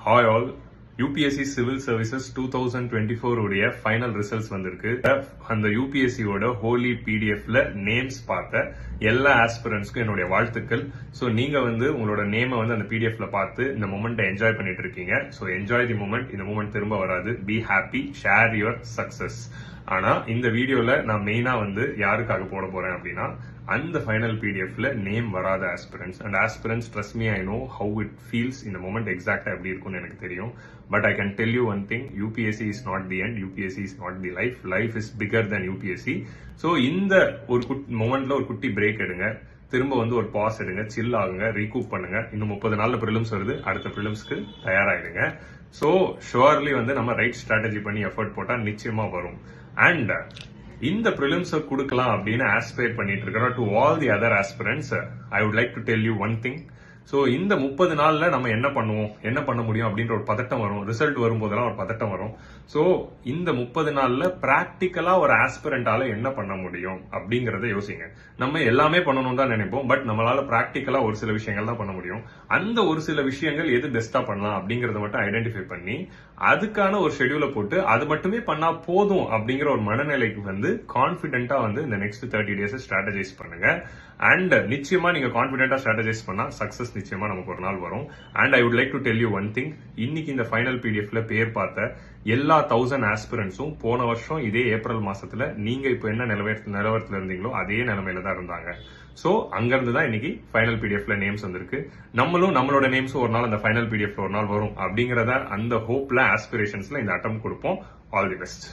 Hi all. UPSC Civil Services 2024 உடைய final results வந்திருக்கு. அந்த UPSC ஓட ஹோலி PDFல நேம்ஸ் பார்த்த எல்லா ஆஸ்பிரன்ட்ஸ்க்கும் என்னுடைய வாழ்த்துக்கள். ஸோ நீங்க உங்களோட நேமை அந்த PDFல பார்த்து இந்த மூமெண்ட்டை என்ஜாய் பண்ணிட்டு இருக்கீங்க. So enjoy the moment. இந்த மூமெண்ட் திரும்ப வராது. Be happy, share your success. ஆனா இந்த வீடியோல நான் மெயினா யாருக்காக போட போறேன் அப்படின்னா, அந்த ஃபைனல் PDFல நேம் வராத aspirants and aspirants. Trust me, I know how it feels. இந்த மூமெண்ட் எக்ஸாக்டா எப்படி இருக்கும்னு எனக்கு தெரியும். But I can tell you one thing, UPSC is not the end, UPSC is not the life, life is bigger than UPSC. So இந்த ஒரு மூமெண்ட்ல ஒரு குட்டி பிரேக் எடுங்க, திரும்ப ஒரு பாஸ் எடுங்க, சில் ஆகுங்க, ரீகூப் பண்ணுங்க. இன்னும் 30 நாள்ல ப்ரிலிம்ஸ் வருது, அடுத்த ப்ரிலிம்ஸ்க்கு தயாராயிடுங்க. ஸோ ஷுவர்லி நம்ம ரைட் ஸ்ட்ராட்டஜி பண்ணி எஃபர்ட் போட்டா நிச்சயமா வரும். அண்ட் இந்த ப்ரிலிம்ஸ் கொடுக்கலாம் அப்படின்னு ஆஸ்பயர் பண்ணிட்டு இருக்கிறோம். To all the other aspirants, I would like to tell you one thing. So இந்த 30 நாள்ல நம்ம என்ன பண்ணுவோம், என்ன பண்ண முடியும் அப்படின்ற ஒரு பதட்டம் வரும். ரிசல்ட் வரும்போதெல்லாம் ஒரு பதட்டம் வரும். ஸோ இந்த 30 நாள்ல பிராக்டிக்கலா ஒரு ஆஸ்பிரண்டால என்ன பண்ண முடியும் அப்படிங்கறத யோசிங்க. நம்ம எல்லாமே பண்ணணும் தான் நினைப்போம், பட் நம்மளால பிராக்டிக்கலா ஒரு சில விஷயங்கள் தான் பண்ண முடியும். அந்த ஒரு சில விஷயங்கள் எது பெஸ்டா பண்ணலாம் அப்படிங்கறத மட்டும் ஐடென்டிஃபை பண்ணி அதுக்கான ஒரு ஷெட்யூலை போட்டு அது மட்டுமே பண்ணா போதும் அப்படிங்கிற ஒரு மனநிலைக்கு கான்பிடென்டா இந்த நெக்ஸ்ட் 30 டேஸ் ஸ்ட்ராட்டஜைஸ் பண்ணுங்க. அண்ட் நிச்சயமா நீங்க கான்பிடென்டா ஸ்ட்ராட்டஜைஸ் பண்ணா சக்சஸ் நிச்சயமா நமக்கு ஒரு நாள் வரும். And I would like to tell you one thing, இன்னைக்கு இந்த ஃபைனல் PDFல பேர் பார்த்த எல்லா 1000 ஆஸ்பிரன்ட்ஸும் போன வருஷம் இதே ஏப்ரல் மாசத்துல நீங்க இப்ப என்ன நிலவரத்துல இருந்தீங்களோ அதே நிலைமையில தான் இருந்தாங்க. சோ அங்கிருந்து தான் இன்னைக்கு ஃபைனல் PDFல நேம்ஸ் வந்திருக்கு. நம்மளும் நம்மளோட நேம்ஸும் ஒரு நாள் அந்த ஃபைனல் PDFல ஒரு நாள் வரும் அப்படிங்கறத அந்த ஹோப்ல, ஆஸ்பிரேஷன்ஸ்ல இந்த அட்டம் கொடுப்போம். All the best.